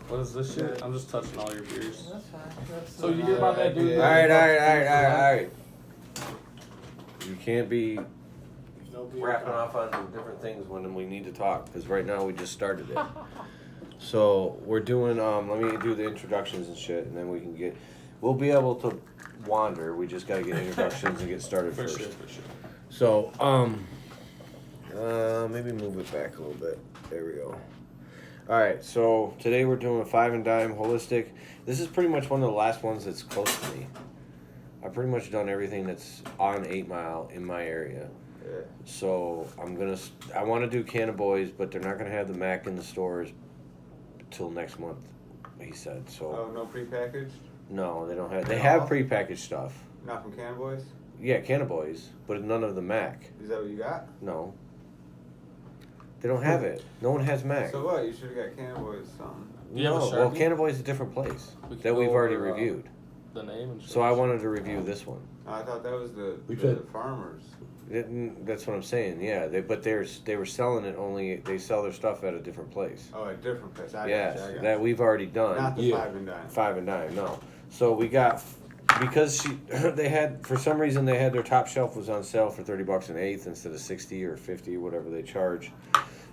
What is this shit? I'm just touching all your beers. That's fine. So you hear about that dude? All right. You can't be wrapping off on different things when we need to talk, because right now we just started it. So we're doing, let me do the introductions and shit, and then we'll be able to wander. We just got to get introductions and get started first. For sure. So, maybe move it back a little bit. There we go. All right, so today we're doing a 5 and Dime holistic. This is pretty much one of the last ones that's close to me. I've pretty much done everything that's on 8 Mile in my area. Yeah. So I want to do Cannabis, but they're not gonna have the Mac in the stores till next month, he said. So. Oh, no prepackaged? No, they don't have. They have prepackaged stuff. Not from Cannabis? Yeah, Cannabis, but none of the Mac. Is that what you got? No. They don't have it. No one has Mac. So what? You should have got Cannabis something. No, well, Cannabis is a different place that we've already reviewed. The name and so I wanted to review this one. I thought that was the farmers. That's what I'm saying. Yeah, they were selling it only. They sell their stuff at a different place. Oh, a different place. Yes, that we've already done. Not the 5 and Dime. 5 and Dime, no. So we got because they had for some reason they had their top shelf was on sale for $30 an eighth instead of 60 or 50 whatever they charge.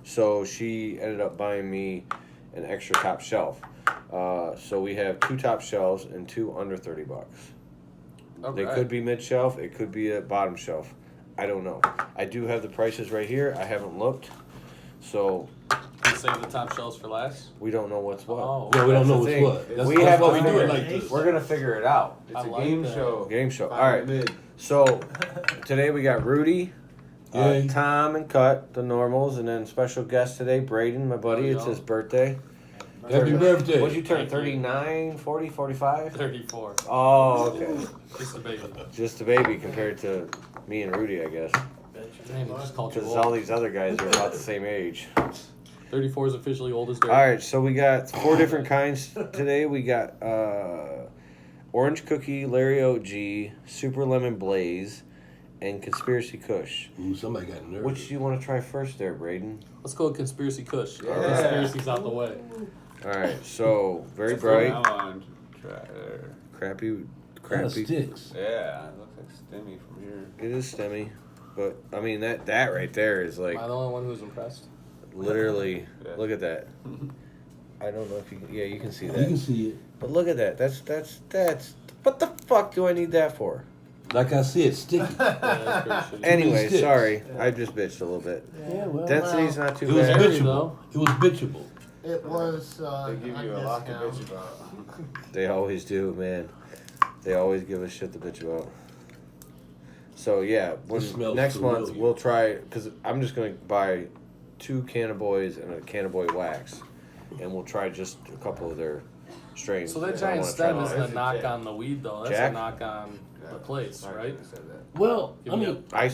So she ended up buying me an extra top shelf. So we have 2 top shelves and 2 under $30. Okay. They could be mid shelf. It could be a bottom shelf. I don't know. I do have the prices right here. I haven't looked. So. You save the top shelves for last? We don't know what's what. Oh. Yeah, we don't know what's what. That's why we do it like this. We're going to figure it out. It's a game show. Game show. All right. So today we got Rudy, Tom, and Cut, the normals, and then special guest today, Braeden, my buddy. It's his birthday. Happy birthday. What'd you turn, 39, 40, 45? 34. Oh, okay. Just a baby. Just a baby compared to me and Rudy, I guess. Because all these other guys are about the same age. 34 is officially old as dirt. All right, so we got 4 different kinds today. We got Orange Cookie, Larry OG, Super Lemon Blaze, and Conspiracy Kush. Ooh, somebody got nervous. Which do you want to try first there, Braeden? Let's go with Conspiracy Kush. Yeah. Conspiracy's out the way. All right, so very bright. Crappy. Sticks. Yeah, it looks like stemmy from here. It is stemmy, but I mean that right there is like. Am I the only one who's impressed? Literally, look at that. I don't know if you can. Yeah, you can see that. You can see it. But look at that. That's. What the fuck do I need that for? Like I said, sticky. Anyway, sorry, I just bitched a little bit. Yeah, well, density's not too it was bad. bitchable. It was bitchable. It was. They give you a lot to bitch about. They always do, man. They always give us shit to bitch about. So yeah, next month we'll try because I'm just gonna buy 2 Cannabis and a Cannabis wax, and we'll try just a couple of their strains. So that giant stem isn't a knock on the weed though. That's a knock on the place, right? Well, I mean, you're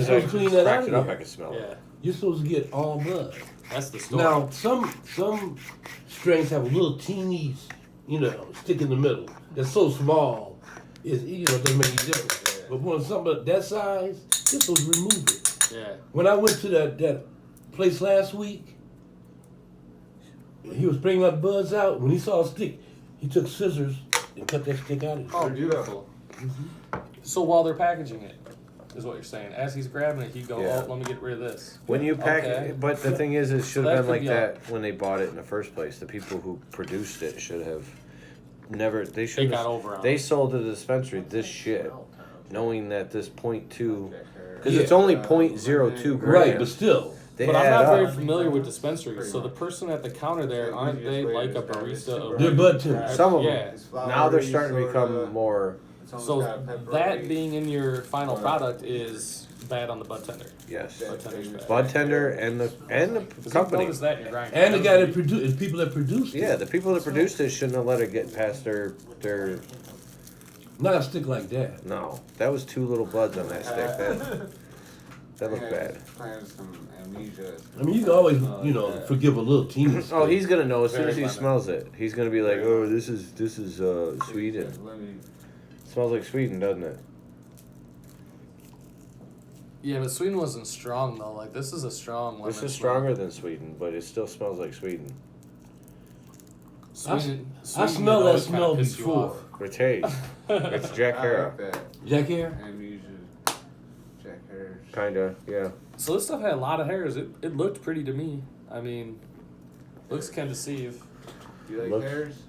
supposed to clean that out. I can smell it. You're supposed to get all bud. That's the story. Now, some strains have a little teeny, stick in the middle. That's so small, it doesn't make any difference. But when something that size, you're supposed to remove it. Yeah. When I went to that place last week, he was bringing my buds out. When he saw a stick, he took scissors and cut that stick out of it. Oh, beautiful. Mm-hmm. So while they're packaging it, is what you're saying. As he's grabbing it, he go, oh, let me get rid of this. When you pack it, but the thing is, it should have been like that when they bought it in the first place. The people who produced it should have never. They should. They sold to the dispensary this shit, knowing that this 0.2, because it's only 0.02 grams. Right, but still. But I'm not very familiar with dispensaries, so the person at the counter there, aren't they like a barista? They're bud tenders. Some of them. Now they're starting to become more. So that being in your final product is bad on the bud tender. Yes. Bud tender and the company. That in your grind. And the guy that produced, people that produced it. Yeah, the people that produced it shouldn't have let it get past their. Not a stick like that. No, that was 2 little buds on that stick. That looked bad. I mean, you can always, forgive a little teeny. Oh, he's gonna know as soon as he smells it. He's gonna be like, "Oh, this is Sweden." Smells like Sweden, doesn't it? Yeah, but Sweden wasn't strong though. Like this is a strong lemon. This is stronger than Sweden, but it still smells like Sweden. I smell that smell before. It's it's Jack I Hara. like that. Jack Hare? Amnesia. Jack Harris. Kinda, yeah. So this stuff had a lot of hairs. It looked pretty to me. I mean, looks can deceive. You like Looks- hairs?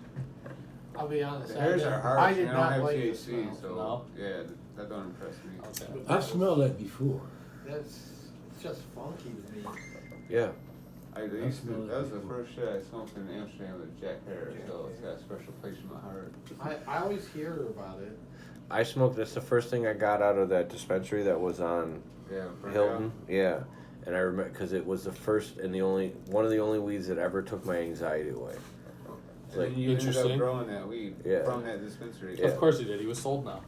I'll be honest. The hairs are I harsh. They did don't not have like THC, this. so No? yeah, that don't impress me. Okay. I've smelled that before. It's just funky to me. Yeah. That was the first shit I smoked in Amsterdam with Jack Harris, so it's got a special place in my heart. I always hear about it. I smoked, that's the first thing I got out of that dispensary that was on Yeah, Burnt Hilton. Out. Yeah. And I remember, because it was the first and one of the only weeds that ever took my anxiety away. And then you ended up growing that weed from that dispensary. Yeah. Of course he did. He was sold now.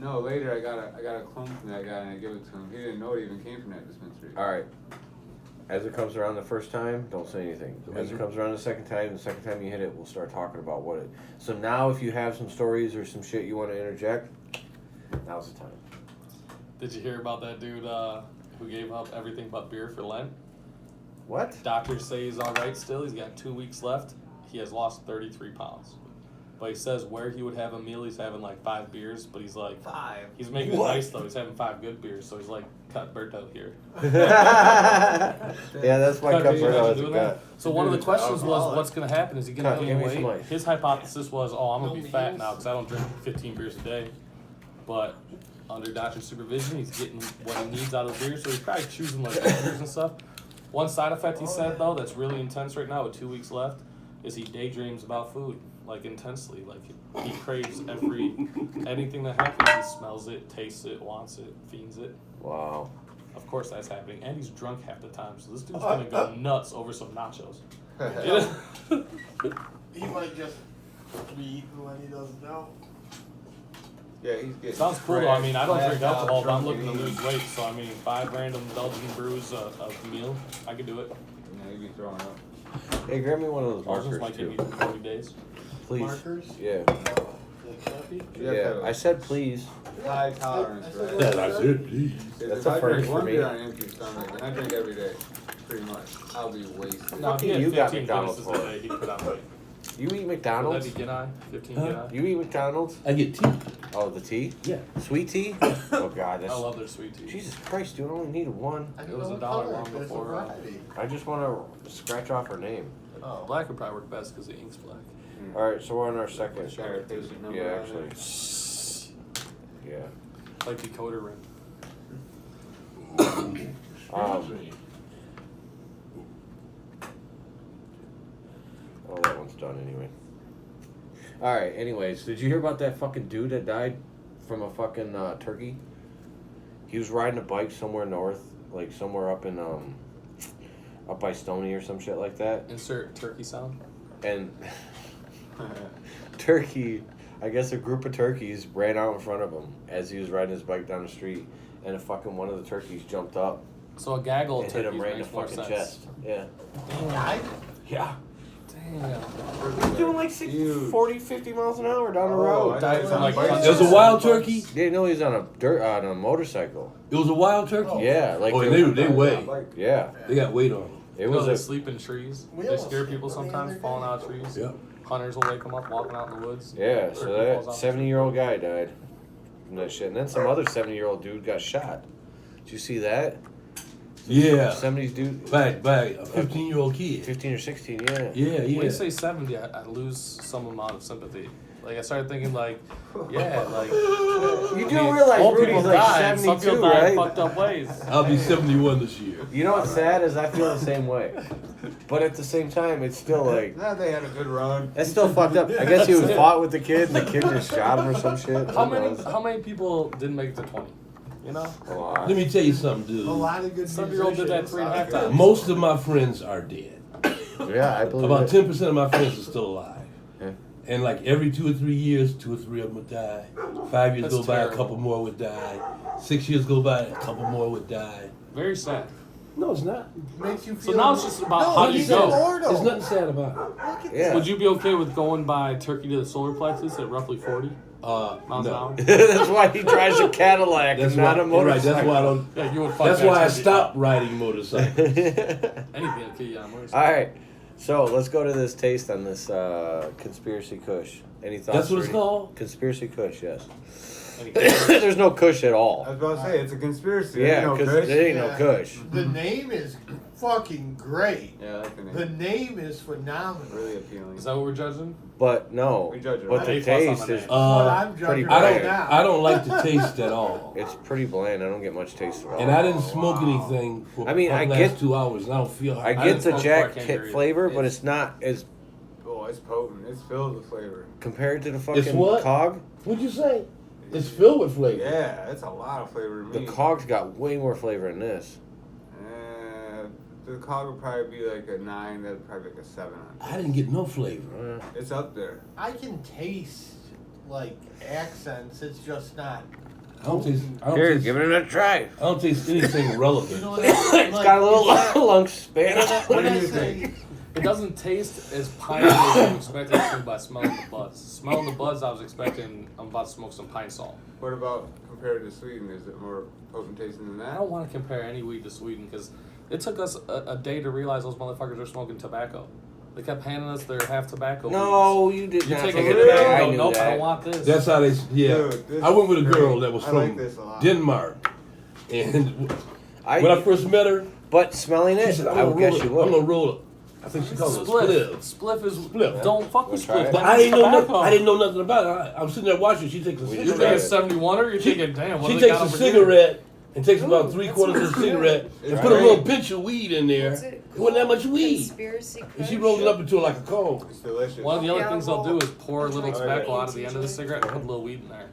No, later I got a clone from that guy and I gave it to him. He didn't know it even came from that dispensary. All right. As it comes around the first time, don't say anything. As it comes around the second time you hit it, we'll start talking about what it. So now, if you have some stories or some shit you want to interject, now's the time. Did you hear about that dude who gave up everything but beer for Lent? What? Doctors say he's all right still. He's got 2 weeks left. He has lost 33 pounds. But he says where he would have a meal, he's having like 5 beers. But he's like, 5. He's making it nice though. He's having 5 good beers. So he's like, cut Berto here. Yeah, that's why Cut Cup Berto has a doing gut. that. So one of the questions was, what's going to happen? Is he going Cut, to give gain me some weight? ice. His hypothesis was, I'm going to be fat now because I don't drink 15 beers a day. But under doctor's supervision, he's getting what he needs out of the beer. So he's probably choosing like beers and stuff. One side effect he said though that's really intense right now with 2 weeks left is he daydreams about food like intensely. Like he craves anything that happens. He smells it, tastes it, wants it, fiends it. Wow. Of course that's happening, and he's drunk half the time. So this dude's gonna go nuts over some nachos. He might just be eating when he doesn't know. Yeah, he's getting. Sounds cool though. I mean, I don't drink flat out alcohol, but I'm drunk looking to and lose weight. So I mean, 5 random Belgian brews a meal, I could do it. Yeah, you be throwing up. Hey, grab me one of those Margins markers might take too, me 40 days. please. Markers? Yeah. Like Sharpie? Yeah. I said please. High tolerance, right? That I said, please. That's If a I first drink for one me. beer on an empty stomach, and I drink every day, pretty much, I'll be wasted. No, if he you had got 15 McDonald's Guinnesses for a day, he'd put on weight. You eat Would that McDonald's? be Guinea? 15 Huh? Guinea? You eat McDonald's? I get tea. Oh, the tea? Yeah. Sweet tea? Oh God, I that's. love their sweet tea. Jesus Christ, dude! I only needed one. I It don't was know $1 what color, long but it's a before, variety. I just want to scratch off her name. Oh. Black would probably work best because the ink's black. All right, so we're on our second. Got our patient number Yeah, on actually. there. Yeah. Like decoder ring. Oh, that one's done anyway. All right. Anyways, did you hear about that fucking dude that died from a fucking turkey? He was riding a bike somewhere north, like somewhere up in up by Stony or some shit like that, Insert turkey sound. and turkey. I guess a group of turkeys ran out in front of him as he was riding his bike down the street, and one of the turkeys jumped up So a gaggle of and hit him turkeys right in the makes more fucking sense. chest. Yeah. Died? Yeah. Damn. He's doing like 40, 50 miles an hour down the road. Died from like It It was a wild turkey. Didn't know he was on a motorcycle. It was a wild turkey. Yeah, like Oh, and they weigh. yeah. They got weight on them. It You know, was they a sleep in trees. We They almost scare slept people on the sometimes other falling day. out of trees. Yep. Hunters will wake them up walking out in the woods. yeah. So Turkey that falls off. 70-year-old guy died from that shit, and then some other 70-year-old dude got shot. Did you see that? Yeah. 70s dude, By a 15-year-old kid. 15 or 16. Yeah. Yeah, When yeah. you say 70, I lose some amount of sympathy. Like I started thinking like, yeah, like You do realize old Rudy's people like die, and some 72, people die in right? fucked up ways. I'll be 71 this year. You know what's sad is I feel the same way, but at the same time, it's still like Nah, they had a good run. that's still fucked up. I guess he was fought with the kid, and the kid just shot him or some shit. How many people didn't make it to 20? You know, A lot. Let me tell you something, A dude. lot of good 70-year-old did that musicians. 3.5 times. Most of my friends are dead. Yeah, I believe About it. 10% of my friends are still alive. Yeah. And like every 2 or 3 years, 2 or 3 of them would die. 5 years That's go by, terrible. a couple more would die. 6 years go by, a couple more would die. Very sad. No, it's not. Makes you So feel. now it's just about no, how do you he's go? immortal. There's nothing sad about it. Look at Yeah. Would you be okay with going by Turkey to the solar plexus at roughly 40 miles an no. hour? That's why he drives a Cadillac That's and not a why, you're right, motorcycle. that's why I don't. Yeah, you would fuck That's that why I turkey stopped up. riding motorcycles. Anything to kill you on a motorcycle. All right. So let's go to this taste on this conspiracy Kush. Any thoughts? That's what it's Rudy? called? Conspiracy Kush, yes. Any There's no Kush at I all. was about to say, it's a conspiracy. Yeah, Ain't no because Kush. there ain't no Yeah. Kush. The name is fucking great. Yeah, I like the name. The name is phenomenal. Really appealing. Is that what we're judging? But no. We judge it But right. the Hey, plus on taste the is name. That's what I'm pretty judging bland. right now. I don't like the taste at all. It's pretty bland. I don't get much taste at all. And I didn't smoke anything for I mean, the I last get- 2 hours, and I don't feel. I didn't get the smoke before, Jack I can't Kit hear you. flavor, but it's not as Oh, it's potent. It's filled with flavor. compared to the fucking It's what? Cog. What'd you say? It's filled with flavor. Yeah, it's a lot of flavor to The me. Cog's got way more flavor than this. The cog would probably be like a 9. That'd probably be like a 7. I didn't get no flavor. It's up there. I can taste like accents. It's just not. I don't taste. Here, give it a try. I don't taste anything You relevant. know what I mean? It's got a little lung span. When do I you say, It doesn't taste as piney as you expected it to by smelling the buds. Smelling the buds, I was expecting I'm about to smoke some pine salt. What about compared to Sweden? Is it more potent tasting than I that? don't want to compare any weed to Sweden because it took us a day to realize those motherfuckers are smoking tobacco. They kept handing us their half tobacco. No, you did weeds. You not take take a it hit of back. that I and knew go, nope, I that. don't want this. That's how they. Yeah, Dude, this I went with a is girl great. that was I from like this a lot. Denmark, and when I first met her, But smelling she it, said, I would guess you I'm would. gonna roll it. I think she calls it spliff. Spliff is Spliff. don't fuck with Wanna try spliff. it? But That's I didn't know tobacco. nothing. I didn't know nothing about it. I'm sitting there watching. She takes a We You're just thinking tried it. 71er. You're thinking, damn. What She do they takes got a over here? cigarette and takes about 3/4 of the cigarette and put a Right. little pinch of weed in there. What's It wasn't that much weed. Conspiracy And she Kush? rolled it up into like a cone. It's delicious. One of the other Yeah, things they'll do is pour a I'll little try tobacco it. out of the end of the cigarette and put a little weed in there.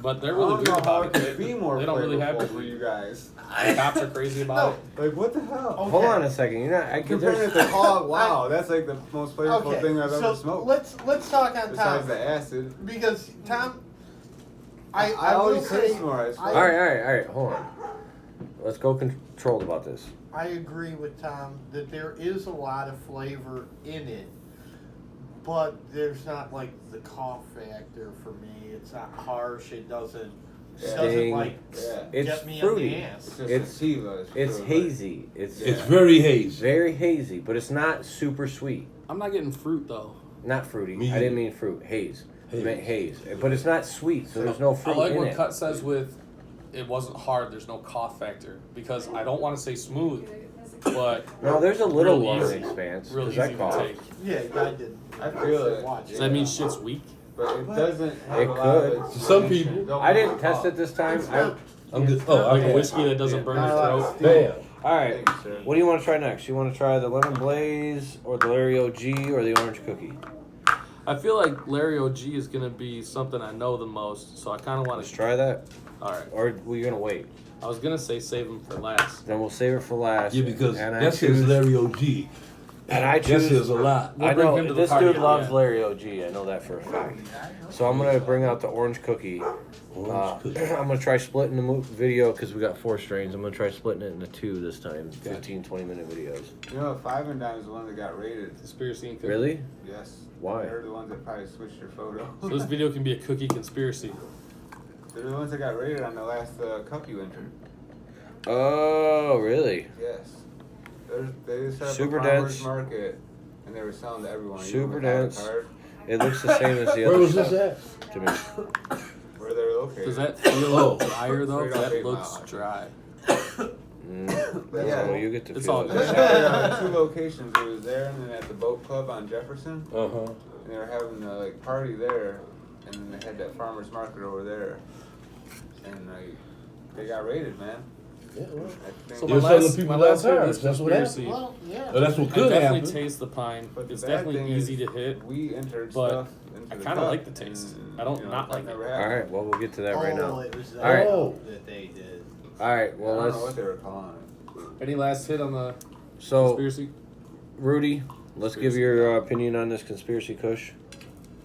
But they're I really don't weird know how about it it. could be more They don't really have flavorful to for be. you guys. The cops are crazy about it. Like, what the hell? Hold on a second. You're not. I can Comparing it to hog, wow, that's like the most flavorful okay, thing I've so ever smoked. let's talk on Besides Tom the acid. because Tom. I will always say taste more. I- All right. Hold on. Let's go controlled about this. I agree with Tom that there is a lot of flavor in it, but there's not like the cough factor for me. It's not harsh. It doesn't Sting. like Yeah. It's get me fruity. on the It's ass. just It's- sativa. It's really hazy. It's It's very hazy. very hazy, but it's not super sweet. I'm not getting fruit though. Not fruity. Me I didn't either. mean fruit. Haze. I Haze. meant haze. But it's not sweet, so there's no I fruit like in what it. Cut says with it wasn't hard. There's no cough factor because I don't want to say smooth, but No, there's a little Real lung easy. expanse. real Does easy that to cough? take. Yeah, I did. I feel it. Watch. Does that mean shit's weak? But it doesn't have It a lot could. of its Some relation. people- Don't I didn't want test to it this time. It's not- I'm good. Oh, Like a okay. whiskey that doesn't burn Not a your lot of throat. steam. Bam. All right. Thanks, sir. What do you want to try next? You want to try the lemon blaze or the Larry OG or the orange cookie? I feel like Larry OG is gonna be something I know the most, so I kind of want Let's to try that. All right. Or we're gonna wait. I was gonna say save them for last. Then we'll save it for last. Yeah, because and I that says choose. Larry OG. And I That choose. says a lot. We'll I bring know him to the this party dude at loves the end. Larry OG. I know that for a fact. So I'm gonna bring out the orange cookie. Orange cookie. I'm gonna try splitting the video because we got 4 strains. I'm gonna try splitting it into 2 this time. 15, 20-minute videos. You know, 5 and Dime is the one that got rated. Conspiracy and cookie. Really? Yes. Why? They're the ones that probably switched your photo. So this video can be a cookie conspiracy. They're the ones that got rated on the last cup you entered. Oh, really? Yes. They set up Super a farmer's dense. market, and they were selling to everyone. even Super without a dense. card, It looks the same as the Where other was stuff this at? to me. where they're located. Does that feel Oh. drier though? Straight up That 8 looks Mile. dry. Yeah. So you get to It's feel all it. good. They had 2 locations. It was there and then at the boat club on Jefferson. Uh huh. And they were having a party there, and then they had that farmer's market over there, and they got raided, man. Yeah, well. I think So There's my other last, people my that last hit of are. this That's what conspiracy. Well, yeah. Well, that's what I could definitely happen. taste the pine. But the It's bad definitely thing easy is to hit. we entered but stuff into I the kinda cup, like the taste. and, I don't you know, not that like it. never All happened. right, well, we'll get to that right now. It was that All right. that they did. All right, I well, don't know what let's. they were calling it. Any last hit on the So, conspiracy? Rudy, let's give your opinion on this conspiracy kush.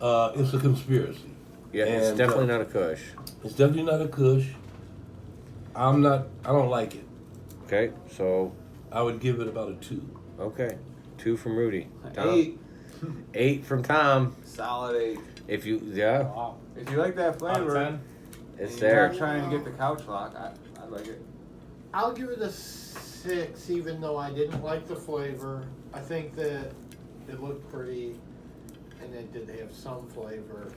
It's a conspiracy. Yeah, it's And, definitely not a kush. It's definitely not a Kush. I don't like it. Okay, so, I would give it about a 2. okay. 2 from Rudy. Tom? 8, 8 from Tom. solid 8. If you, yeah, Wow. If you like that Out of flavor, 10? and it's you're there. not trying to get the couch lock, I like it. I'll give it a 6, even though I didn't like the flavor. I think that It looked pretty, and it did have some flavor.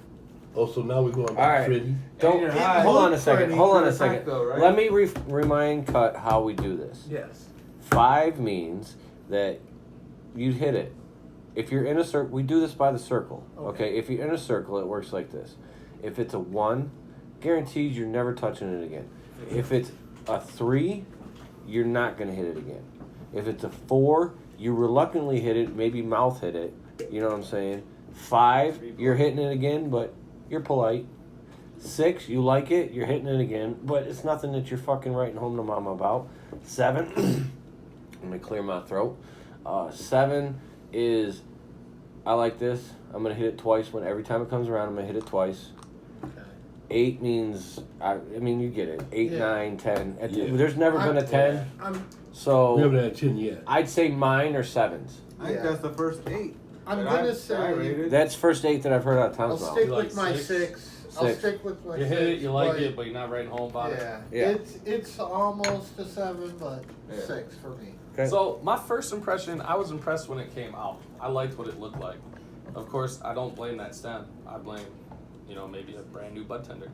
Oh, so now we're going All right. pretty. Don't You're It high. hold on a looked second. pretty. Hold on a Pretty second. packed though, right? Let me remind Cut how we do this. Yes. 5 means that you hit it. If you're in a circle, we do this by the circle. Okay. If you're in a circle, it works like this. If it's a 1, guaranteed you're never touching it again. If it's a 3, you're not gonna hit it again. If it's a 4, you reluctantly hit it, maybe mouth hit it. You know what I'm saying? 5, you're hitting it again, but you're polite. 6, you like it, you're hitting it again, but it's nothing that you're fucking writing home to mama about. 7, let me clear my throat. 7 is, I like this. I'm gonna hit it twice. When every time it comes around, I'm gonna hit it twice. Okay. 8 means, I mean, you get it. 8, Yeah. 9, 10. Yeah. There's never been a 10. I'm We So haven't had 10 yet. I'd say mine are 7s. I think Yeah. that's the first 8. I'm that gonna I say rated. That's first 8 that I've heard out of I'll Tom's mouth. stick You with like my 6? 6. I'll 6. stick with my You 6. hit it, you like but- it, but you're not writing home about it. Yeah. Yeah. It's almost a 7, but Yeah. 6 for me. Okay. So my first impression, I was impressed when it came out. I liked what it looked like. Of course, I don't blame that stem. I blame, maybe a brand new bud tender.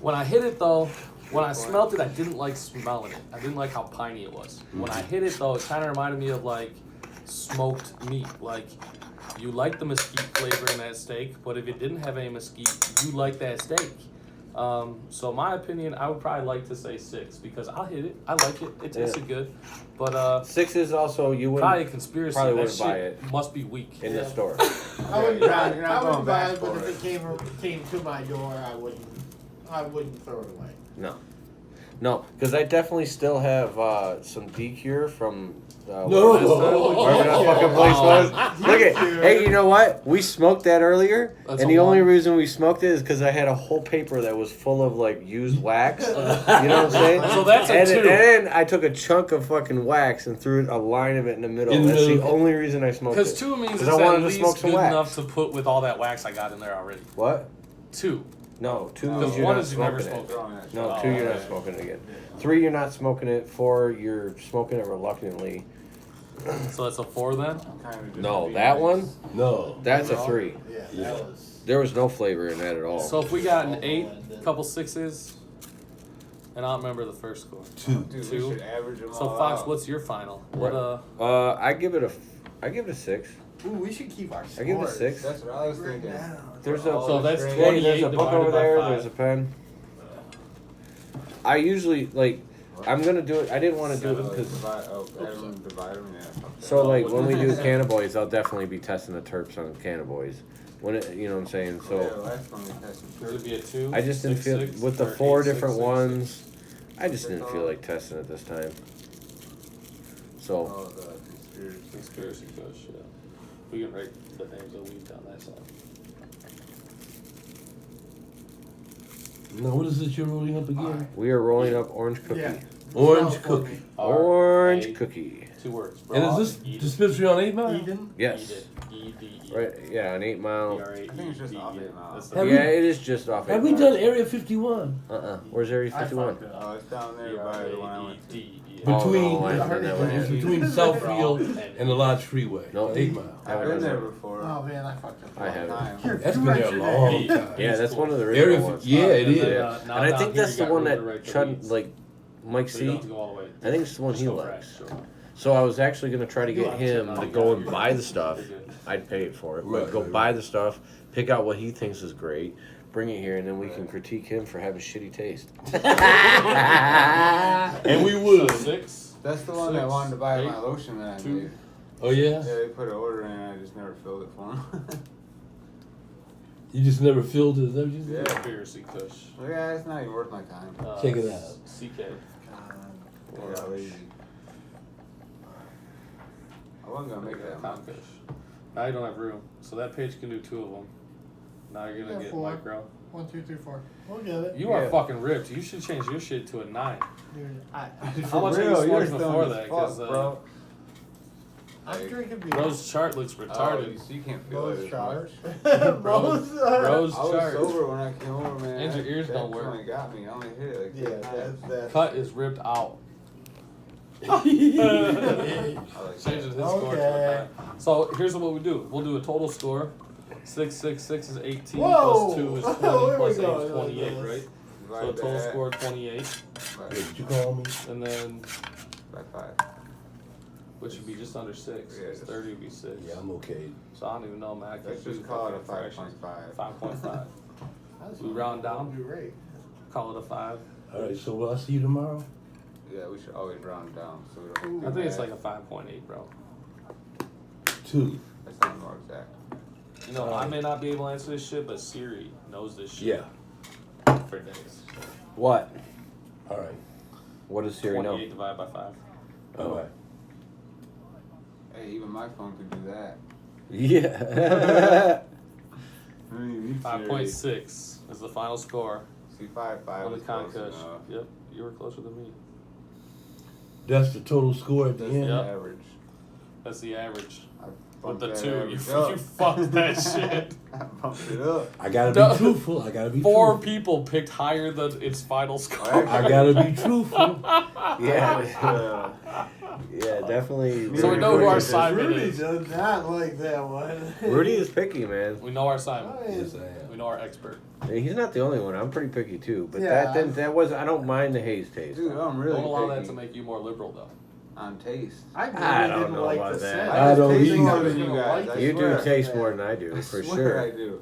When I hit it though, when I smelled it, I didn't like smelling it. I didn't like how piney it was. When I hit it though, it kind of reminded me of like smoked meat. Like you like the mesquite flavor in that steak, but if it didn't have any mesquite, you like that steak. So my opinion, I would probably like to say 6 because I'll hit it. I like it. It tasted good, but 6 is also, you probably a wouldn't conspiracy. probably That wouldn't buy shit it must be weak. in the store. I wouldn't you're buy not- it. you're not I going wouldn't buy back it, but for if it came to my door, I wouldn't throw it away. No, because I definitely still have some D-Cure from No. wherever that fucking place was. Look at, hey, you know what? We smoked that earlier, That's and a the only one. reason we smoked it is because I had a whole paper that was full of like used wax. You know what I'm saying? So that's a and, 2. And then I took a chunk of fucking wax and threw a line of it in the middle. In the That's the middle. only reason I smoked Because it. 2 means 'Cause it's I wanted at to least smoke some good wax. enough to put with all that wax I got in there already. What? 2. No, 2 Because means you're one not is you never smoking it. smoked it. No, Oh, 2 you're not okay. smoking it again. 3 you're not smoking it. 4 you're smoking it reluctantly. So that's a 4 then? No, that one, No. that's a 3. Yeah, Yeah. that was. There was no flavor in that at all. So if we got an 8, couple 6s, and I don't remember the first score. 2. Dude, 2. we should average them So all Fox, out. what's your final? What I give it a 6. Ooh, we should keep our scores. I give it a 6. That's what I was thinking. There's a So that's hey, 28 there's a book divided over by there. 5. There's a pen. I usually I'm gonna do it. I didn't want to do it because Divide them, yeah. so like when we do cannabis, I'll definitely be testing the terps on cannabis. When it, you know what I'm saying. Yeah, So last one we tested. Would it be a 2? I just didn't 6, feel 6, with the or 4 8, 6, different 6, 6? ones. I just didn't feel like testing it this time. So Oh, the conspiracy. Conspiracy goes shit. We can write the names of weed down that side. Now, what is it you're rolling up again? we are rolling up orange cookie. Yeah. Orange Smell for cookie. me. Orange R-A- cookie. 2 words. And Raw, is eat this dispensary on 8 Mile? Eden? Yes. Eat it. E-D-E. Right. Yeah, an 8 Mile. E-R-A-E-D-E. I think it's just off 8 Mile. That's Have the- we- Yeah, it is just off. Have 8 we Mile. done Area 51? Where's Area I 51? fucked it Oh, up. it's down there by the one I went to. E-R-A-E-D-E. Between, I haven't done that one it's yet. between Southfield and the Lodge Freeway. No. 8 Mile. I haven't I've been done there that. before. Oh man, I fucked up. I haven't. Time. That's been there a long time. Yeah, that's one of the Area, original ones. yeah, it And is. then, Yeah. now And I down think here that's you the got one room that to write the Chud, weeds. like Mike So you don't C. have to go all the way. I think it's the one Just he go likes. fresh, sure. So I was actually gonna try to You get have him to, to no, go you and got buy it. the stuff. You're good. I'd pay it for it, Right, but go right, buy right. the stuff, pick out what he thinks is great, bring it here, and then we can critique him for having shitty taste. And we would. 6. That's the one that 6, wanted to buy 8, my lotion that I 2. made. Oh, yeah? Yeah, they put an order in and I just never filled it for them. You just never filled it, is that what you said? Yeah. Conspiracy Kush. Yeah, it's not even worth my time. Check it out. CK. I got lazy. I wasn't gonna make that much. Kush. Now you don't have room, so that page can do 2 of them. Now you're gonna Yeah, get 4. micro. 1, 2, 3, 4. We'll get it. You are Yeah. fucking ripped. You should change your shit to a 9. Dude, How much are you Real, smoking you're before stoned that? as 'Cause, fuck, bro. I'm drinking beer. Rose chart looks Oh, retarded. you can't feel Rose it. as chart. much. Rose. Rose I was chart. sober when I came over, man. And your ears don't That's work. when it got me. I only hit it like Yeah, 6 times. that's Cut is ripped out. Changes his score to a 5. So here's what we do. We'll do a total score. 6 is 18 Whoa. plus 2 is 20 Where plus we 8 going? is 28, right? So Divide total that score 28, What did you call me? and then by 5. which would be just under 6. Yeah, 30 would be 6. Yeah, I'm okay. So I don't even know, man. I can't Let's do just call it a fractions. 5.5. 5.5. That's We round down? You're right. Call it a 5. All right, so will I see you tomorrow? Yeah, we should always round down so we don't I get think it's mad. like a 5.8, bro. 2. That's not more exact. You know, I may not be able to answer this shit, but Siri knows this shit Yeah. for days. What? All right. What does Siri know? 28 divided by 5. All right. Hey, even my phone could do that. Yeah. 5.6 is the final score See, 5 on the was close concuss. enough. Yep, you were closer than me. That's the total score at the That's end. the Yep. average. That's the average. I With bumped the that 2, you, average up. you fucked that shit. I bumped it up. I gotta No. be truthful. I gotta be 4 truthful. people picked higher than its final score. I gotta be truthful. Yeah. Yeah, definitely. So we know who our Rudy- Simon Rudy is. does not like that one. Rudy is picky, man. We know our Simon. Yes, I am. We know our expert. He's not the only one. I'm pretty picky too. But Yeah. that was. I don't mind the haze taste. Dude, I'm really Don't allow picky that to make you more liberal, though. on taste. I really I don't didn't know like about the that. scent. I was don't tasting either. I was You gonna guys, like I You it. do swear. taste more than I do, I for swear sure. I do.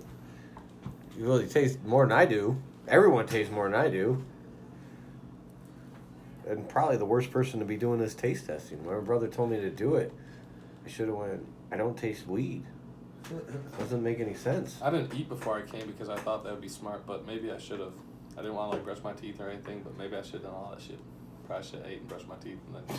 You really taste more than I do. Everyone tastes more than I do. And probably the worst person to be doing this taste testing. My brother told me to do it. I should have went, I don't taste weed. Doesn't make any sense. I didn't eat before I came because I thought that would be smart, but maybe I should have. I didn't want to like brush my teeth or anything, but maybe I should have done all that shit. Probably should have ate and brushed my teeth and then.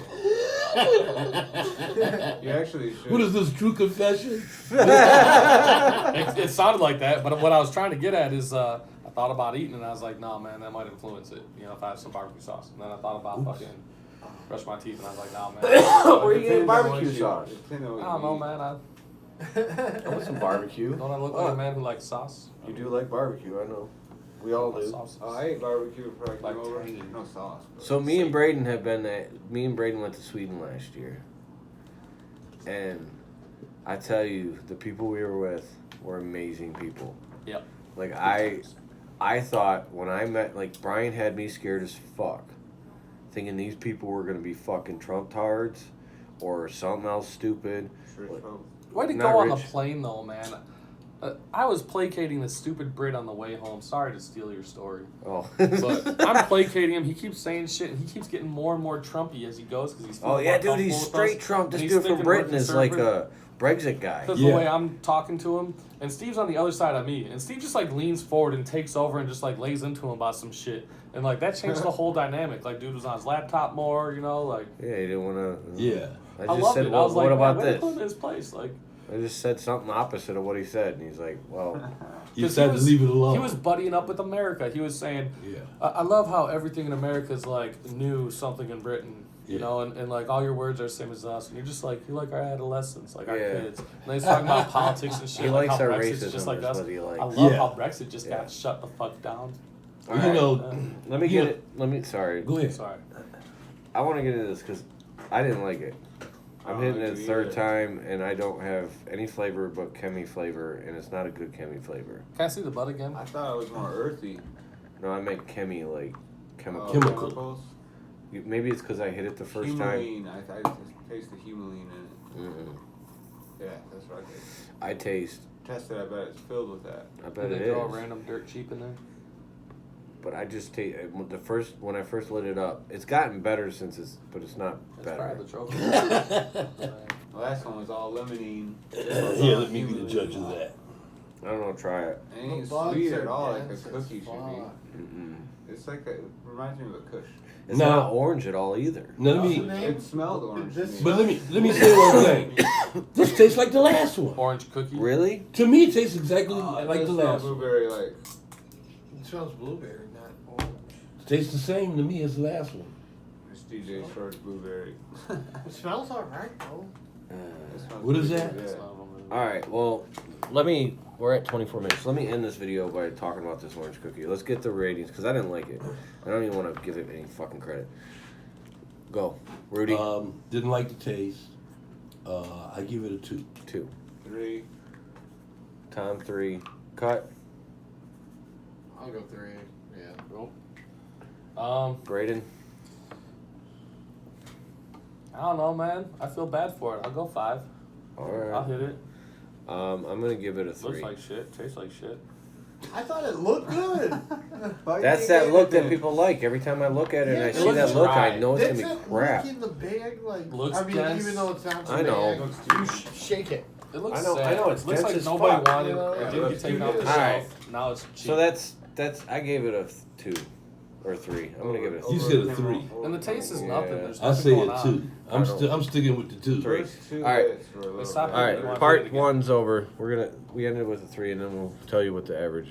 You actually should. What is this, true confession? It sounded like that, but what I was trying to get at is I thought about eating and I was like, nah, man, that might influence it. You know, if I have some barbecue sauce. And then I thought about fucking brush my teeth and I was like, nah, man. Where you getting Depends on barbecue what sauce? depends on what I don't know, you man. I want some barbecue. Don't I look like a man who likes sauce? You do like barbecue, I know. We all do. Sauce. eat. Oh, I ate barbecue before I Like came over. tangy. No sauce. but- So me and Braeden have been me and Braeden went to Sweden last year. And I tell you, the people we were with were amazing people. Yep. Like I thought when I met, like Brian had me scared as fuck, thinking these people were gonna be fucking Trump tards or something else stupid. Rich folks. Way to Not go on the rich. plane, though, man. I was placating this stupid Brit on the way home. Sorry to steal your story. Oh, But I'm placating him. He keeps saying shit, and he keeps getting more and more Trumpy as he goes because he's. oh feeling yeah, more dude, he's comfortable with straight us, Trump. and This he's dude from thinking we're Britain is like conservative. a Brexit guy. Because Yeah. the way I'm talking to him, and Steve's on the other side of me, and Steve just like leans forward and takes over and just like lays into him about some shit, and like that changed the whole dynamic. Like, dude was on his laptop more, you know, like. Yeah, he didn't want to. Yeah. I I just loved said, it. well, I was like, what man, about way to this? put him in his place, like. I just said something opposite of what he said, and he's like, well, You 'Cause decided to leave it alone. He was buddying up with America. He was saying, Yeah. I love how everything in America is like new something in Britain, you Yeah. know, and like all your words are the same as us. And you're just like, you like our adolescents, like our Yeah. kids. And then he's talking about politics and shit. He like likes how our Brexit's racism, just like is us. what he likes. I love Yeah. how Brexit just Yeah. got shut the fuck down. Well, you know, let me Yeah. get it. Let me. Sorry, go ahead. Sorry. I want to get into this because I didn't like it. I'm hitting it a me third either. time, and I don't have any flavor but chemi flavor, and it's not a good chemi flavor. Can I see the butt again? I thought it was more earthy. No, I meant chemi like chemical. Chemical. Chemicals. Maybe it's because I hit it the first time. Humulene. I just taste the humulene in it. Mm-mm. Yeah, that's what I taste. I taste. Tested, I bet it's filled with that. I bet Did it they throw a is. random dirt cheap in there? But I just taste when I first lit it up. It's gotten better since but it's not That's better. probably the trophy. The last one was all lemonine. Yeah, let me be the judge of that. I don't know. Try it. It ain't The bugs sweet are at all like a dense as cookie should fuck. be. Mm-mm. It's like it reminds me of a kush. It's No. not orange at all either. Now, let What's the me, name? It smelled orange. This- to me. but let me say one thing. This tastes like the last one. Orange cookie. Really? To me, it tastes exactly It like does the smell last one. blueberry like. It smells blueberry, not orange. It tastes the same to me as the last one. It's DJ Short's blueberry. It smells alright though. It smells What is pretty that? good, That's yeah. not what I'm- All right. Well, we're at 24 minutes. Let me end this video by talking about this orange cookie. Let's get the ratings because I didn't like it. I don't even want to give it any fucking credit. Go, Rudy. Didn't like the taste. I give it a 2. 2. 3. Tom 3. Cut. I'll go 3. Yeah. Cool. Braeden. I don't know, man. I feel bad for it. I'll go 5. All right. I'll hit it. I'm gonna give it a 3. Looks like shit. Tastes like shit. I thought it looked good. That's that look that people like. Every time I look at it and I Yeah, see it that looks look, dry. I know it's Does gonna be it crap. look in the bag like? Looks I mean, dense. even though it's not. I know. Bag, you shake it. It looks I know- sad. I know, it's It looks dense like as nobody fuck. wanted You know, it. it Didn't get looks taken off the good. shelf. Alright. Now it's cheap. So that's I gave it a 2 or 3. I'm gonna give it a You 3. said a 3. And the taste is Yeah. nothing. There's I nothing say going a on. 2. I'm sticking with the 2. 3. First 2 All right. hits were a little Let's stop bit. All You right, wanna do it part again? 1's over. We ended with a 3, and then we'll tell you what the average